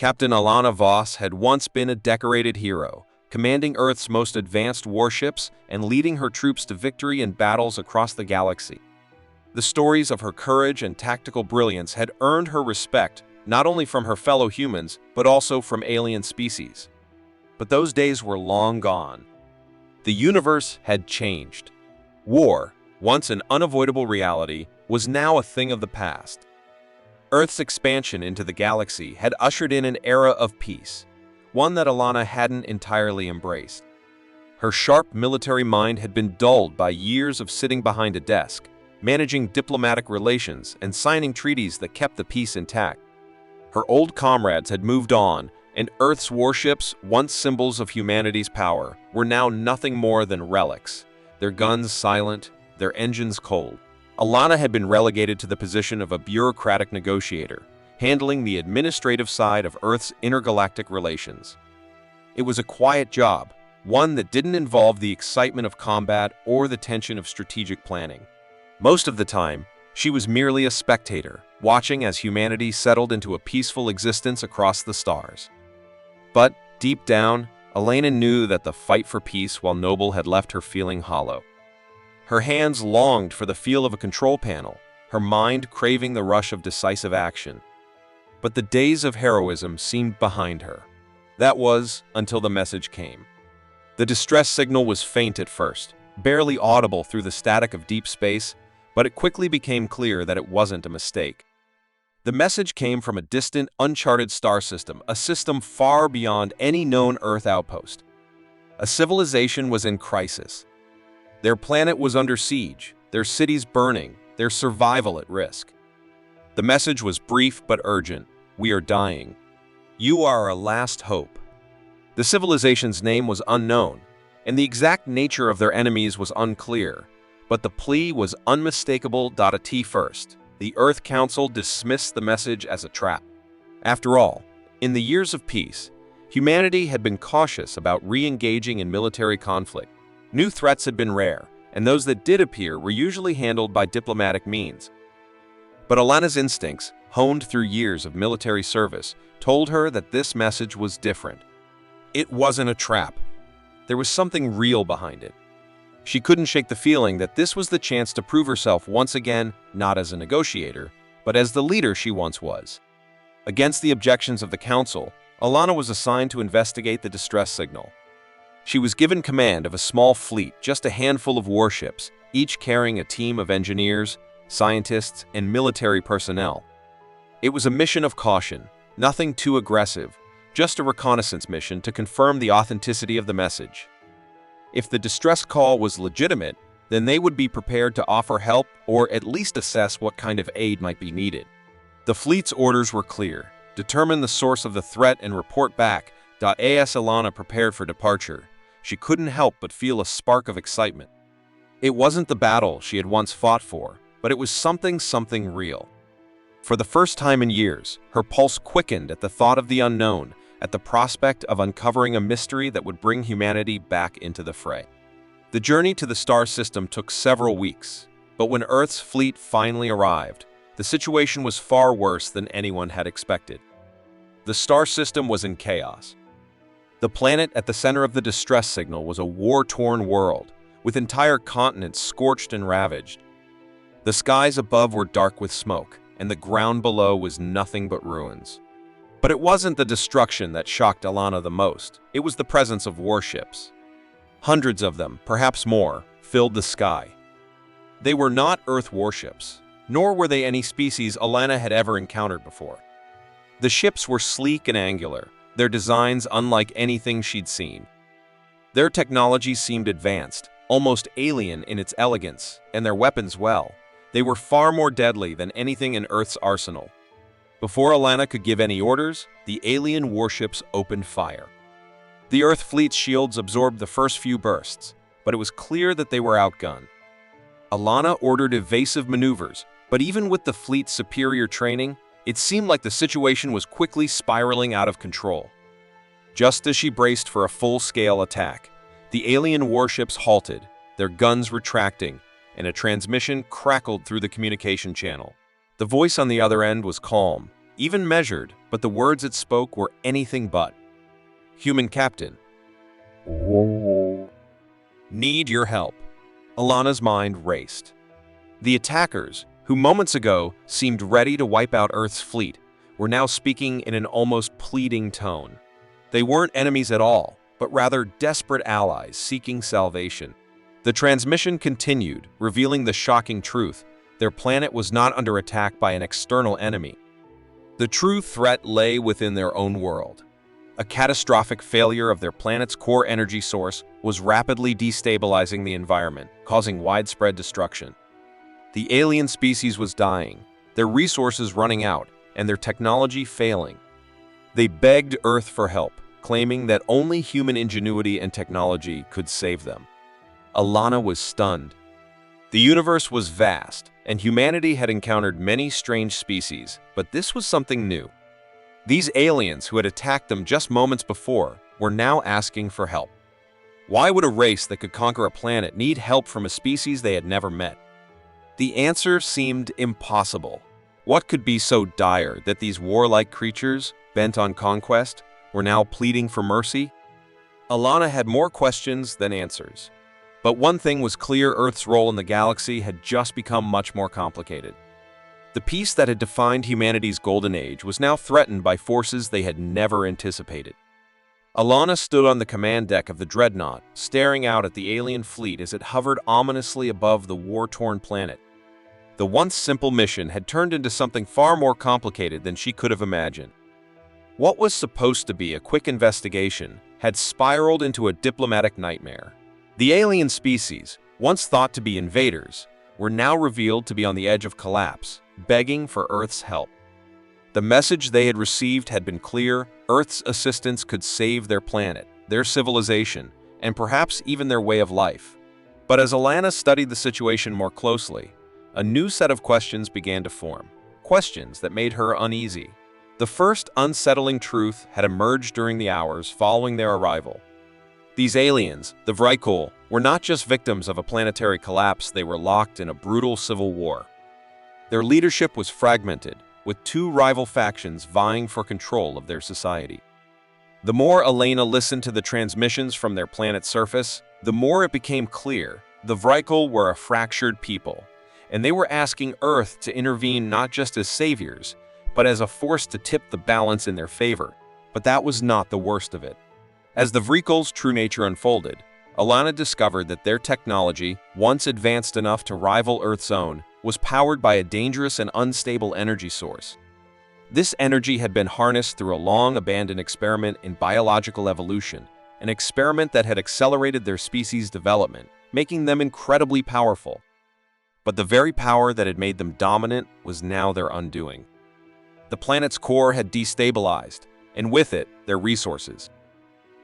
Captain Alana Voss had once been a decorated hero, commanding Earth's most advanced warships and leading her troops to victory in battles across the galaxy. The stories of her courage and tactical brilliance had earned her respect not only from her fellow humans, but also from alien species. But those days were long gone. The universe had changed. War, once an unavoidable reality, was now a thing of the past. Earth's expansion into the galaxy had ushered in an era of peace, one that Alana hadn't entirely embraced. Her sharp military mind had been dulled by years of sitting behind a desk, managing diplomatic relations and signing treaties that kept the peace intact. Her old comrades had moved on, and Earth's warships, once symbols of humanity's power, were now nothing more than relics, their guns silent, their engines cold. Alana had been relegated to the position of a bureaucratic negotiator, handling the administrative side of Earth's intergalactic relations. It was a quiet job, one that didn't involve the excitement of combat or the tension of strategic planning. Most of the time, she was merely a spectator, watching as humanity settled into a peaceful existence across the stars. But, deep down, Alana knew that the fight for peace, while noble, had left her feeling hollow. Her hands longed for the feel of a control panel, her mind craving the rush of decisive action. But the days of heroism seemed behind her. That was, until the message came. The distress signal was faint at first, barely audible through the static of deep space, but it quickly became clear that it wasn't a mistake. The message came from a distant, uncharted star system, a system far beyond any known Earth outpost. A civilization was in crisis. Their planet was under siege, their cities burning, their survival at risk. The message was brief but urgent. "We are dying. You are our last hope." The civilization's name was unknown, and the exact nature of their enemies was unclear, but the plea was unmistakable. At first, the Earth Council dismissed the message as a trap. After all, in the years of peace, humanity had been cautious about re-engaging in military conflict. New threats had been rare, and those that did appear were usually handled by diplomatic means. But Alana's instincts, honed through years of military service, told her that this message was different. It wasn't a trap. There was something real behind it. She couldn't shake the feeling that this was the chance to prove herself once again, not as a negotiator, but as the leader she once was. Against the objections of the Council, Alana was assigned to investigate the distress signal. She was given command of a small fleet, just a handful of warships, each carrying a team of engineers, scientists, and military personnel. It was a mission of caution, nothing too aggressive, just a reconnaissance mission to confirm the authenticity of the message. If the distress call was legitimate, then they would be prepared to offer help or at least assess what kind of aid might be needed. The fleet's orders were clear: determine the source of the threat and report back. As Alana prepared for departure, she couldn't help but feel a spark of excitement. It wasn't the battle she had once fought for, but it was something real. For the first time in years, her pulse quickened at the thought of the unknown, at the prospect of uncovering a mystery that would bring humanity back into the fray. The journey to the star system took several weeks, but when Earth's fleet finally arrived, the situation was far worse than anyone had expected. The star system was in chaos. The planet at the center of the distress signal was a war-torn world, with entire continents scorched and ravaged. The skies above were dark with smoke, and the ground below was nothing but ruins. But it wasn't the destruction that shocked Alana the most. It was the presence of warships. Hundreds of them, perhaps more, filled the sky. They were not Earth warships, nor were they any species Alana had ever encountered before. The ships were sleek and angular, their designs unlike anything she'd seen. Their technology seemed advanced, almost alien in its elegance, and their weapons, well, they were far more deadly than anything in Earth's arsenal. Before Alana could give any orders, the alien warships opened fire. The Earth fleet's shields absorbed the first few bursts, but it was clear that they were outgunned. Alana ordered evasive maneuvers, but even with the fleet's superior training, it seemed like the situation was quickly spiraling out of control. Just as she braced for a full-scale attack, the alien warships halted, their guns retracting, and a transmission crackled through the communication channel. The voice on the other end was calm, even measured, but the words it spoke were anything but. "Human captain. Need your help." Alana's mind raced. The attackers, who moments ago seemed ready to wipe out Earth's fleet, were now speaking in an almost pleading tone. They weren't enemies at all, but rather desperate allies seeking salvation. The transmission continued, revealing the shocking truth: their planet was not under attack by an external enemy. The true threat lay within their own world. A catastrophic failure of their planet's core energy source was rapidly destabilizing the environment, causing widespread destruction. The alien species was dying, their resources running out, and their technology failing. They begged Earth for help, claiming that only human ingenuity and technology could save them. Alana was stunned. The universe was vast, and humanity had encountered many strange species, but this was something new. These aliens who had attacked them just moments before were now asking for help. Why would a race that could conquer a planet need help from a species they had never met? The answer seemed impossible. What could be so dire that these warlike creatures, bent on conquest, were now pleading for mercy? Alana had more questions than answers. But one thing was clear: Earth's role in the galaxy had just become much more complicated. The peace that had defined humanity's golden age was now threatened by forces they had never anticipated. Alana stood on the command deck of the Dreadnought, staring out at the alien fleet as it hovered ominously above the war-torn planet. The once simple mission had turned into something far more complicated than she could have imagined. What was supposed to be a quick investigation had spiraled into a diplomatic nightmare. The alien species, once thought to be invaders, were now revealed to be on the edge of collapse, begging for Earth's help. The message they had received had been clear: Earth's assistance could save their planet, their civilization, and perhaps even their way of life. But as Alana studied the situation more closely, a new set of questions began to form, questions that made her uneasy. The first unsettling truth had emerged during the hours following their arrival. These aliens, the Vrykul, were not just victims of a planetary collapse, they were locked in a brutal civil war. Their leadership was fragmented, with two rival factions vying for control of their society. The more Alana listened to the transmissions from their planet's surface, the more it became clear the Vrykul were a fractured people, and they were asking Earth to intervene not just as saviors, but as a force to tip the balance in their favor. But that was not the worst of it. As the Vrykul's true nature unfolded, Alana discovered that their technology, once advanced enough to rival Earth's own, was powered by a dangerous and unstable energy source. This energy had been harnessed through a long-abandoned experiment in biological evolution, an experiment that had accelerated their species' development, making them incredibly powerful. But the very power that had made them dominant was now their undoing. The planet's core had destabilized, and with it, their resources.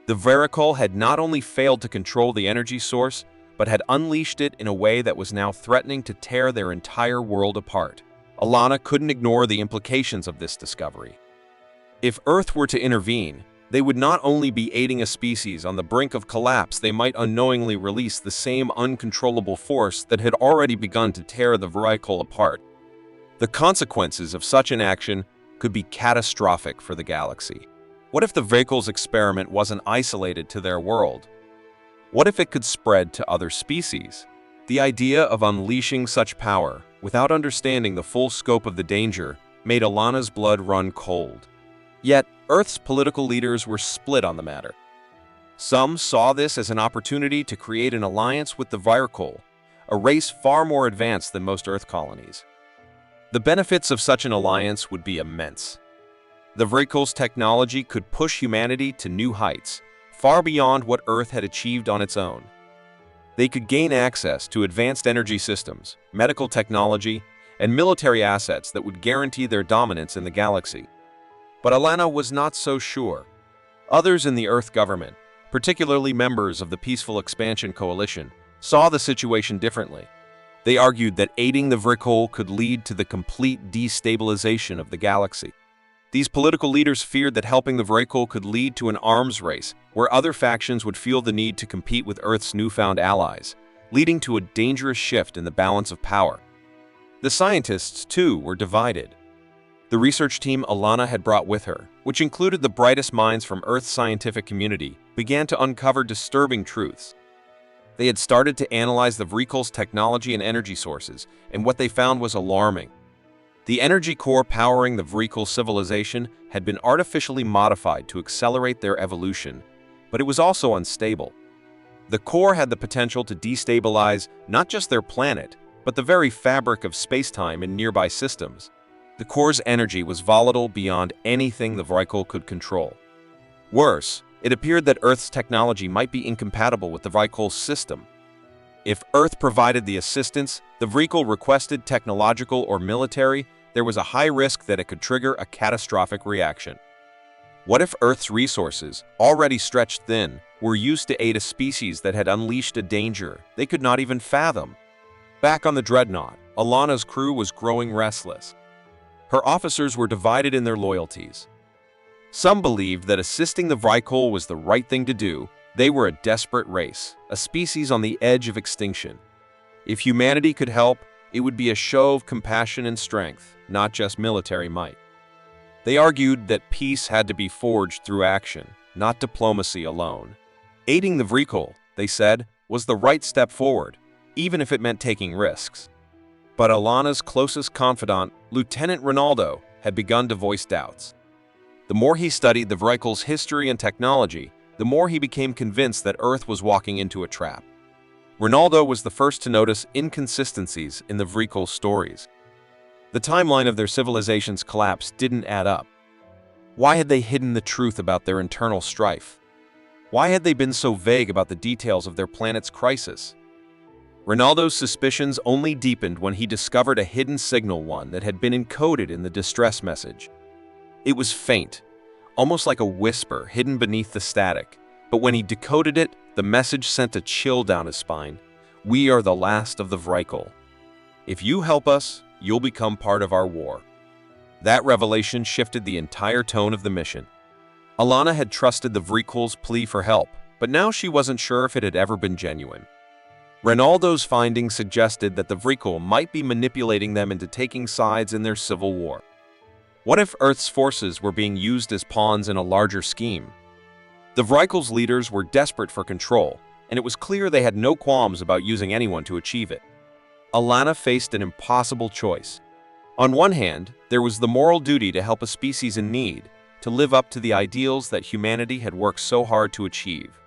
The Vrykul had not only failed to control the energy source, but had unleashed it in a way that was now threatening to tear their entire world apart. Alana couldn't ignore the implications of this discovery. If Earth were to intervene, they would not only be aiding a species on the brink of collapse, they might unknowingly release the same uncontrollable force that had already begun to tear the Vrykul apart. The consequences of such an action could be catastrophic for the galaxy. What if the Vrykul's experiment wasn't isolated to their world? What if it could spread to other species? The idea of unleashing such power, without understanding the full scope of the danger, made Alana's blood run cold. Yet, Earth's political leaders were split on the matter. Some saw this as an opportunity to create an alliance with the Vrykul, a race far more advanced than most Earth colonies. The benefits of such an alliance would be immense. The Vrykul's technology could push humanity to new heights, far beyond what Earth had achieved on its own. They could gain access to advanced energy systems, medical technology, and military assets that would guarantee their dominance in the galaxy. But Alana was not so sure. Others in the Earth government, particularly members of the Peaceful Expansion Coalition, saw the situation differently. They argued that aiding the Vrykul could lead to the complete destabilization of the galaxy. These political leaders feared that helping the Vrykul could lead to an arms race, where other factions would feel the need to compete with Earth's newfound allies, leading to a dangerous shift in the balance of power. The scientists, too, were divided. The research team Alana had brought with her, which included the brightest minds from Earth's scientific community, began to uncover disturbing truths. They had started to analyze the Vrikul's technology and energy sources, and what they found was alarming. The energy core powering the Vrikul civilization had been artificially modified to accelerate their evolution, but it was also unstable. The core had the potential to destabilize not just their planet, but the very fabric of spacetime in nearby systems. The core's energy was volatile beyond anything the Vrikul could control. Worse, it appeared that Earth's technology might be incompatible with the Vrikul's system. If Earth provided the assistance the Vrikul requested, technological or military, there was a high risk that it could trigger a catastrophic reaction. What if Earth's resources, already stretched thin, were used to aid a species that had unleashed a danger they could not even fathom? Back on the Dreadnought, Alana's crew was growing restless. Her officers were divided in their loyalties. Some believed that assisting the Vrikul was the right thing to do. They were a desperate race, a species on the edge of extinction. If humanity could help, it would be a show of compassion and strength, not just military might. They argued that peace had to be forged through action, not diplomacy alone. Aiding the Vrikul, they said, was the right step forward, even if it meant taking risks. But Alana's closest confidant, Lieutenant Ronaldo, had begun to voice doubts. The more he studied the Vrikul's history and technology, the more he became convinced that Earth was walking into a trap. Ronaldo was the first to notice inconsistencies in the Vrikul stories. The timeline of their civilization's collapse didn't add up. Why had they hidden the truth about their internal strife? Why had they been so vague about the details of their planet's crisis? Ronaldo's suspicions only deepened when he discovered a hidden signal, one that had been encoded in the distress message. It was faint, almost like a whisper hidden beneath the static, but when he decoded it, the message sent a chill down his spine. "We are the last of the Vrikul. If you help us, you'll become part of our war." That revelation shifted the entire tone of the mission. Alana had trusted the Vrikul's plea for help, but now she wasn't sure if it had ever been genuine. Ronaldo's findings suggested that the Vrikul might be manipulating them into taking sides in their civil war. What if Earth's forces were being used as pawns in a larger scheme? The Vrikul's leaders were desperate for control, and it was clear they had no qualms about using anyone to achieve it. Alana faced an impossible choice. On one hand, there was the moral duty to help a species in need, to live up to the ideals that humanity had worked so hard to achieve.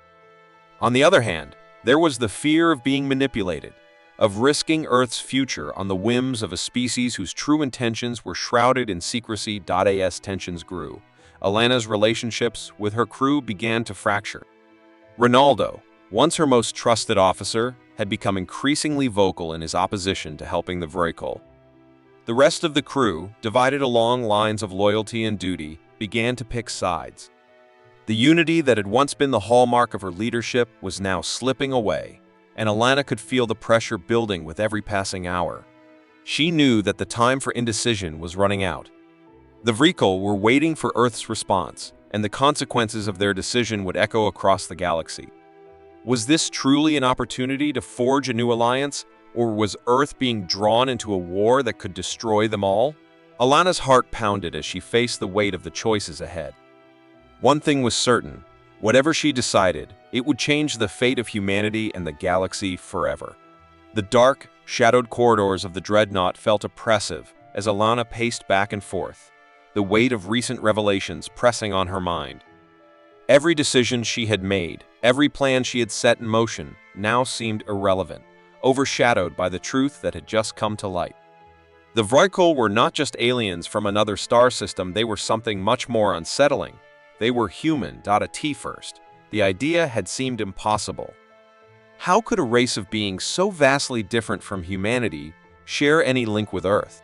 On the other hand, there was the fear of being manipulated, of risking Earth's future on the whims of a species whose true intentions were shrouded in secrecy. As tensions grew, Alana's relationships with her crew began to fracture. Ronaldo, once her most trusted officer, had become increasingly vocal in his opposition to helping the Vrikul. The rest of the crew, divided along lines of loyalty and duty, began to pick sides. The unity that had once been the hallmark of her leadership was now slipping away, and Alana could feel the pressure building with every passing hour. She knew that the time for indecision was running out. The Vrikul were waiting for Earth's response, and the consequences of their decision would echo across the galaxy. Was this truly an opportunity to forge a new alliance, or was Earth being drawn into a war that could destroy them all? Alana's heart pounded as she faced the weight of the choices ahead. One thing was certain: whatever she decided, it would change the fate of humanity and the galaxy forever. The dark, shadowed corridors of the Dreadnought felt oppressive as Alana paced back and forth, the weight of recent revelations pressing on her mind. Every decision she had made, every plan she had set in motion, now seemed irrelevant, overshadowed by the truth that had just come to light. The Vrikul were not just aliens from another star system, they were something much more unsettling. They were human. At first, the idea had seemed impossible. How could a race of beings so vastly different from humanity share any link with Earth?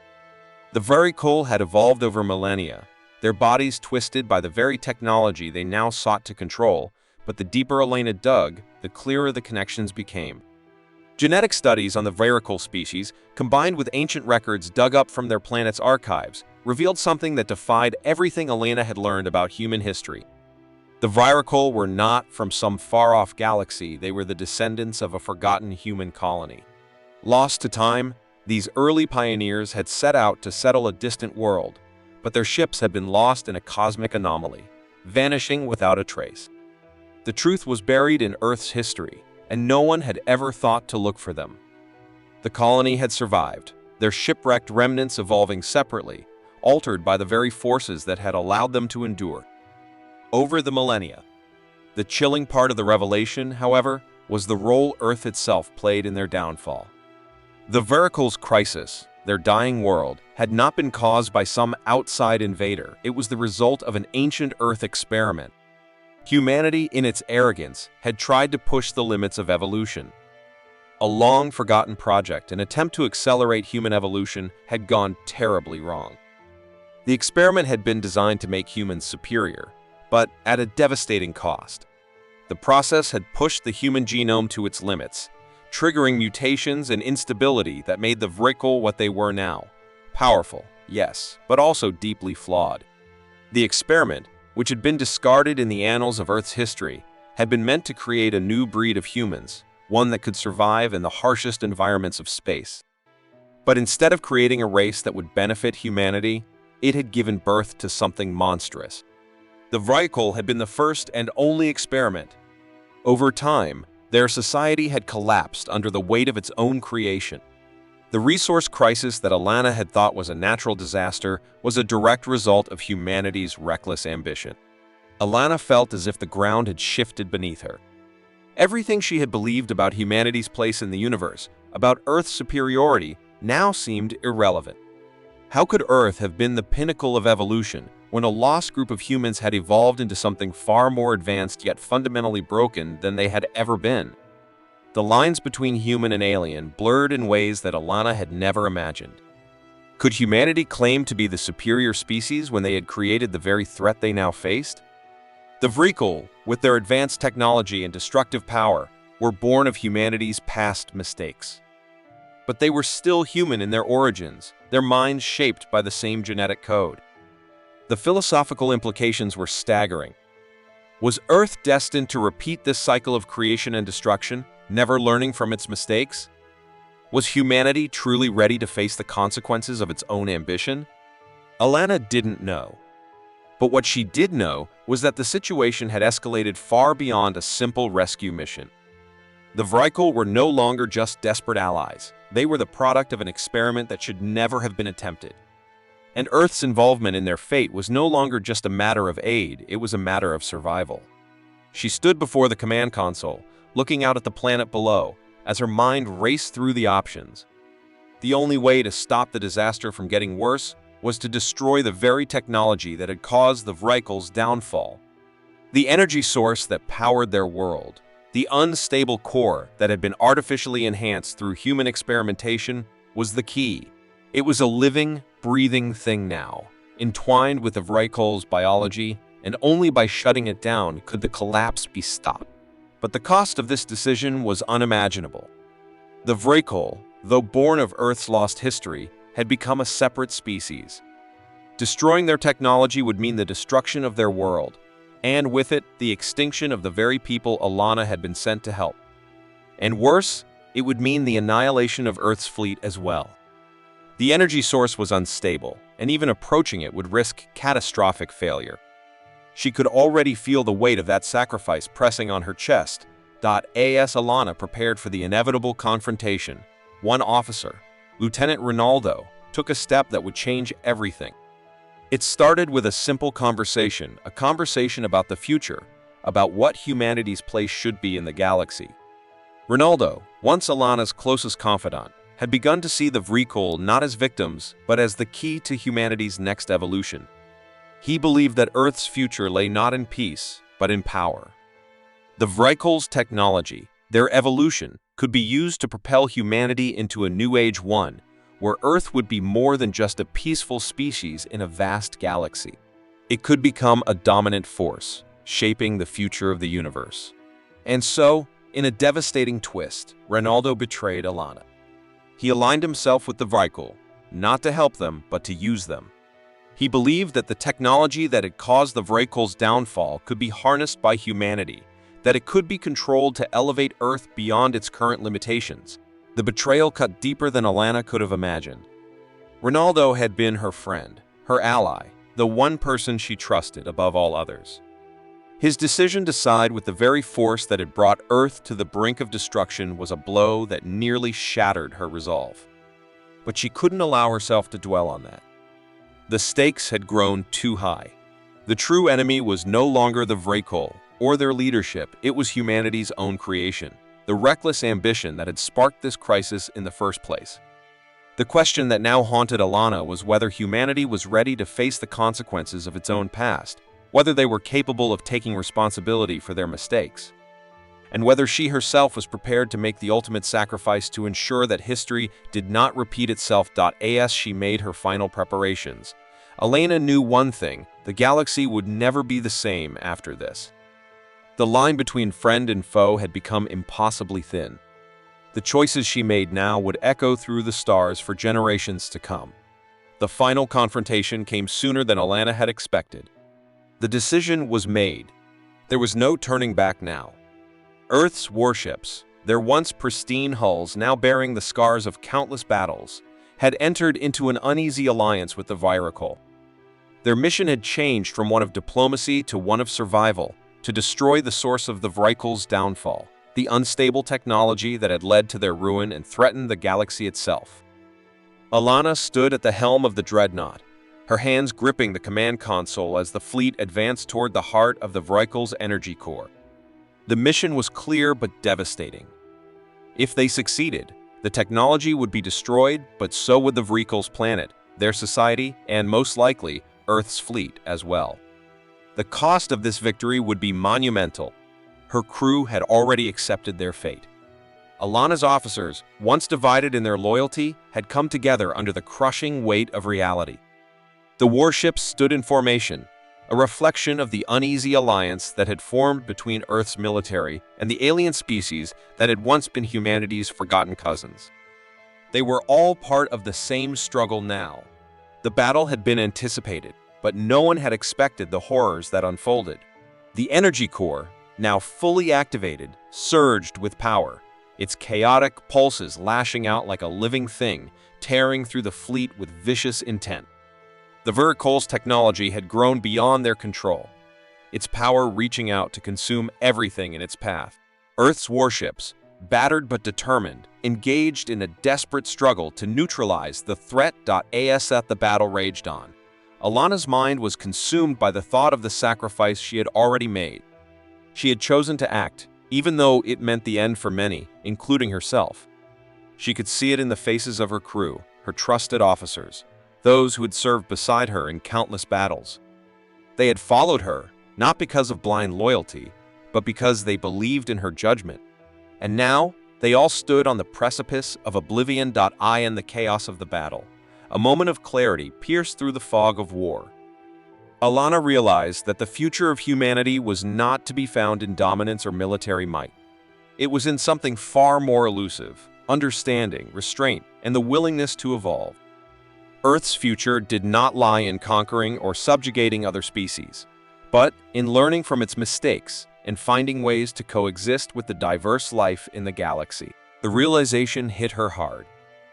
The Vrikul had evolved over millennia, their bodies twisted by the very technology they now sought to control, but the deeper Alana dug, the clearer the connections became. Genetic studies on the Vrikul species, combined with ancient records dug up from their planet's archives, revealed something that defied everything Alana had learned about human history. The Vrikul were not from some far-off galaxy, they were the descendants of a forgotten human colony. Lost to time, these early pioneers had set out to settle a distant world, but their ships had been lost in a cosmic anomaly, vanishing without a trace. The truth was buried in Earth's history, and no one had ever thought to look for them. The colony had survived, their shipwrecked remnants evolving separately, altered by the very forces that had allowed them to endure. Over the millennia. The chilling part of the revelation, however, was the role Earth itself played in their downfall. The Veracle's crisis, their dying world, had not been caused by some outside invader. It was the result of an ancient Earth experiment. Humanity, in its arrogance, had tried to push the limits of evolution. A long-forgotten project, an attempt to accelerate human evolution, had gone terribly wrong. The experiment had been designed to make humans superior, but at a devastating cost. The process had pushed the human genome to its limits, triggering mutations and instability that made the Vrakel what they were now. Powerful, yes, but also deeply flawed. The experiment, which had been discarded in the annals of Earth's history, had been meant to create a new breed of humans, one that could survive in the harshest environments of space. But instead of creating a race that would benefit humanity, it had given birth to something monstrous. The Vrakel had been the first and only experiment. Over time, their society had collapsed under the weight of its own creation. The resource crisis that Alana had thought was a natural disaster was a direct result of humanity's reckless ambition. Alana felt as if the ground had shifted beneath her. Everything she had believed about humanity's place in the universe, about Earth's superiority, now seemed irrelevant. How could Earth have been the pinnacle of evolution when a lost group of humans had evolved into something far more advanced yet fundamentally broken than they had ever been? The lines between human and alien blurred in ways that Alana had never imagined. Could humanity claim to be the superior species when they had created the very threat they now faced? The Vrakel, with their advanced technology and destructive power, were born of humanity's past mistakes. But they were still human in their origins, their minds shaped by the same genetic code. The philosophical implications were staggering. Was Earth destined to repeat this cycle of creation and destruction, never learning from its mistakes? Was humanity truly ready to face the consequences of its own ambition? Alana didn't know. But what she did know was that the situation had escalated far beyond a simple rescue mission. The Vrakel were no longer just desperate allies. They were the product of an experiment that should never have been attempted. And Earth's involvement in their fate was no longer just a matter of aid, it was a matter of survival. She stood before the command console, looking out at the planet below, as her mind raced through the options. The only way to stop the disaster from getting worse was to destroy the very technology that had caused the Vrakel's downfall. The energy source that powered their world, the unstable core that had been artificially enhanced through human experimentation, was the key. It was a living, breathing thing now, entwined with the Vrakel's biology, and only by shutting it down could the collapse be stopped. But the cost of this decision was unimaginable. The Vrakel, though born of Earth's lost history, had become a separate species. Destroying their technology would mean the destruction of their world, and with it, the extinction of the very people Alana had been sent to help. And worse, it would mean the annihilation of Earth's fleet as well. The energy source was unstable, and even approaching it would risk catastrophic failure. She could already feel the weight of that sacrifice pressing on her chest. As Alana prepared for the inevitable confrontation, one officer, Lieutenant Ronaldo, took a step that would change everything. It started with a simple conversation, a conversation about the future, about what humanity's place should be in the galaxy. Ronaldo, once Alana's closest confidant, had begun to see the Vrakel not as victims, but as the key to humanity's next evolution. He believed that Earth's future lay not in peace, but in power. The Vrakel's technology, their evolution, could be used to propel humanity into a new age one, where Earth would be more than just a peaceful species in a vast galaxy. It could become a dominant force, shaping the future of the universe. And so, in a devastating twist, Ronaldo betrayed Alana. He aligned himself with the Vrakel, not to help them, but to use them. He believed that the technology that had caused the Vrakel's downfall could be harnessed by humanity, that it could be controlled to elevate Earth beyond its current limitations. The betrayal cut deeper than Alana could have imagined. Ronaldo had been her friend, her ally, the one person she trusted above all others. His decision to side with the very force that had brought Earth to the brink of destruction was a blow that nearly shattered her resolve. But she couldn't allow herself to dwell on that. The stakes had grown too high. The true enemy was no longer the Vrykul or their leadership, it was humanity's own creation, the reckless ambition that had sparked this crisis in the first place. The question that now haunted Alana was whether humanity was ready to face the consequences of its own past, whether they were capable of taking responsibility for their mistakes, and whether she herself was prepared to make the ultimate sacrifice to ensure that history did not repeat itself. As she made her final preparations, Elena knew one thing: the galaxy would never be the same after this. The line between friend and foe had become impossibly thin. The choices she made now would echo through the stars for generations to come. The final confrontation came sooner than Alana had expected. The decision was made. There was no turning back now. Earth's warships, their once pristine hulls now bearing the scars of countless battles, had entered into an uneasy alliance with the Vrykul. Their mission had changed from one of diplomacy to one of survival, to destroy the source of the Vrykul's downfall, the unstable technology that had led to their ruin and threatened the galaxy itself. Alana stood at the helm of the dreadnought, her hands gripping the command console as the fleet advanced toward the heart of the Vrykul's energy core. The mission was clear but devastating. If they succeeded, the technology would be destroyed, but so would the Vrykul's planet, their society, and most likely, Earth's fleet as well. The cost of this victory would be monumental. Her crew had already accepted their fate. Alana's officers, once divided in their loyalty, had come together under the crushing weight of reality. The warships stood in formation, a reflection of the uneasy alliance that had formed between Earth's military and the alien species that had once been humanity's forgotten cousins. They were all part of the same struggle now. The battle had been anticipated, but no one had expected the horrors that unfolded. The energy core, now fully activated, surged with power, its chaotic pulses lashing out like a living thing, tearing through the fleet with vicious intent. The Vrykul's technology had grown beyond their control, its power reaching out to consume everything in its path. Earth's warships, battered but determined, engaged in a desperate struggle to neutralize the threat. As the battle raged on, Alana's mind was consumed by the thought of the sacrifice she had already made. She had chosen to act, even though it meant the end for many, including herself. She could see it in the faces of her crew, her trusted officers, those who had served beside her in countless battles. They had followed her, not because of blind loyalty, but because they believed in her judgment. And now, they all stood on the precipice of oblivion. In the chaos of the battle, a moment of clarity pierced through the fog of war. Alana realized that the future of humanity was not to be found in dominance or military might. It was in something far more elusive: understanding, restraint, and the willingness to evolve. Earth's future did not lie in conquering or subjugating other species, but in learning from its mistakes and finding ways to coexist with the diverse life in the galaxy. The realization hit her hard.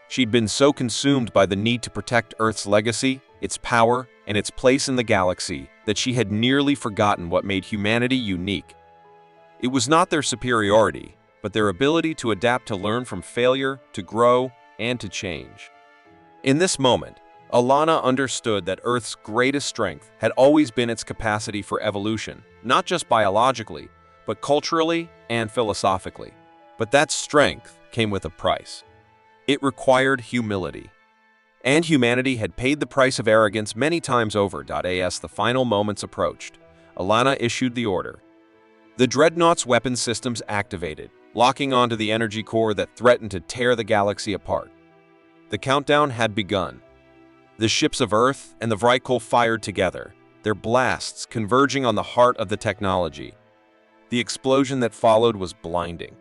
She'd been so consumed by the need to protect Earth's legacy, its power, and its place in the galaxy that she had nearly forgotten what made humanity unique. It was not their superiority, but their ability to adapt, to learn from failure, to grow, and to change. In this moment, Alana understood that Earth's greatest strength had always been its capacity for evolution, not just biologically, but culturally and philosophically. But that strength came with a price. It required humility. And humanity had paid the price of arrogance many times over. As the final moments approached, Alana issued the order. The dreadnought's weapon systems activated, locking onto the energy core that threatened to tear the galaxy apart. The countdown had begun. The ships of Earth and the Vrykul fired together, their blasts converging on the heart of the technology. The explosion that followed was blinding.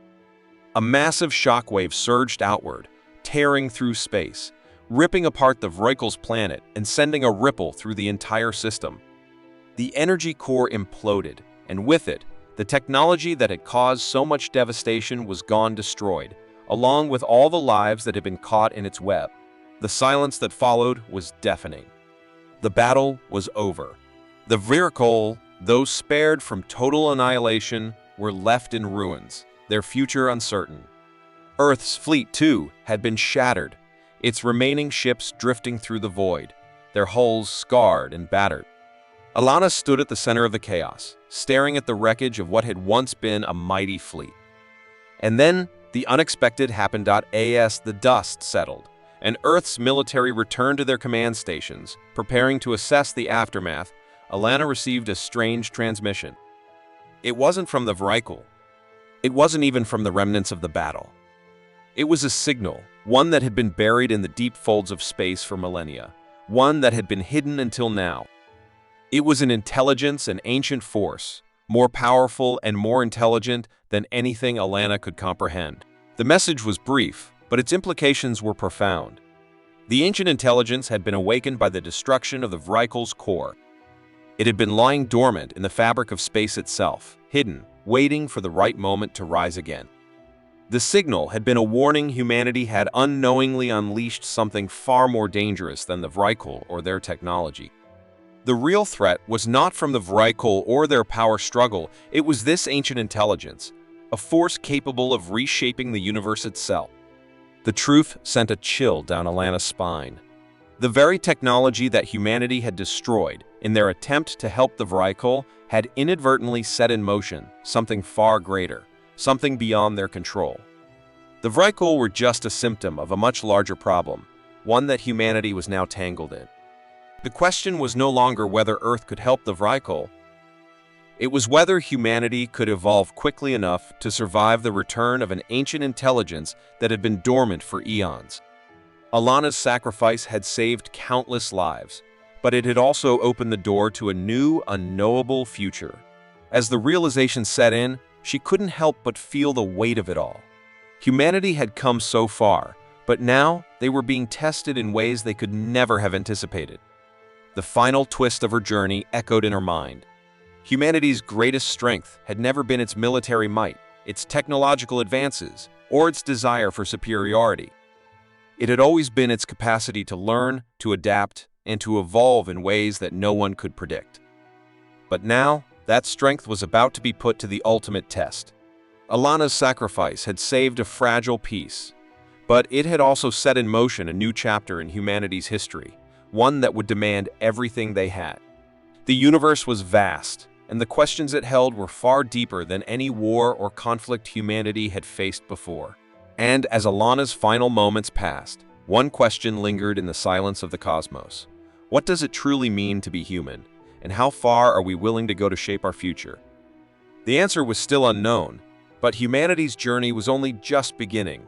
A massive shockwave surged outward, tearing through space, ripping apart the Vrykul's planet and sending a ripple through the entire system. The energy core imploded, and with it, the technology that had caused so much devastation was gone, destroyed, along with all the lives that had been caught in its web. The silence that followed was deafening. The battle was over. The Vrykul, though spared from total annihilation, were left in ruins, their future uncertain. Earth's fleet, too, had been shattered, its remaining ships drifting through the void, their hulls scarred and battered. Alana stood at the center of the chaos, staring at the wreckage of what had once been a mighty fleet. And then, the unexpected happened. As the dust settled, and Earth's military returned to their command stations, preparing to assess the aftermath, Alana received a strange transmission. It wasn't from the Vrykul. It wasn't even from the remnants of the battle. It was a signal, one that had been buried in the deep folds of space for millennia, one that had been hidden until now. It was an intelligence, an ancient force, more powerful and more intelligent than anything Alana could comprehend. The message was brief, but its implications were profound. The ancient intelligence had been awakened by the destruction of the Vrykul's core. It had been lying dormant in the fabric of space itself, hidden, waiting for the right moment to rise again. The signal had been a warning humanity had unknowingly unleashed something far more dangerous than the Vrykul or their technology. The real threat was not from the Vrykul or their power struggle, it was this ancient intelligence, a force capable of reshaping the universe itself. The truth sent a chill down Alana's spine. The very technology that humanity had destroyed in their attempt to help the Vrykul had inadvertently set in motion something far greater, something beyond their control. The Vrykul were just a symptom of a much larger problem, one that humanity was now tangled in. The question was no longer whether Earth could help the Vrykul. It was whether humanity could evolve quickly enough to survive the return of an ancient intelligence that had been dormant for eons. Alana's sacrifice had saved countless lives, but it had also opened the door to a new, unknowable future. As the realization set in, she couldn't help but feel the weight of it all. Humanity had come so far, but now they were being tested in ways they could never have anticipated. The final twist of her journey echoed in her mind. Humanity's greatest strength had never been its military might, its technological advances, or its desire for superiority. It had always been its capacity to learn, to adapt, and to evolve in ways that no one could predict. But now, that strength was about to be put to the ultimate test. Alana's sacrifice had saved a fragile peace, but it had also set in motion a new chapter in humanity's history, one that would demand everything they had. The universe was vast, and the questions it held were far deeper than any war or conflict humanity had faced before. And as Alana's final moments passed, one question lingered in the silence of the cosmos. What does it truly mean to be human, and how far are we willing to go to shape our future? The answer was still unknown, but humanity's journey was only just beginning.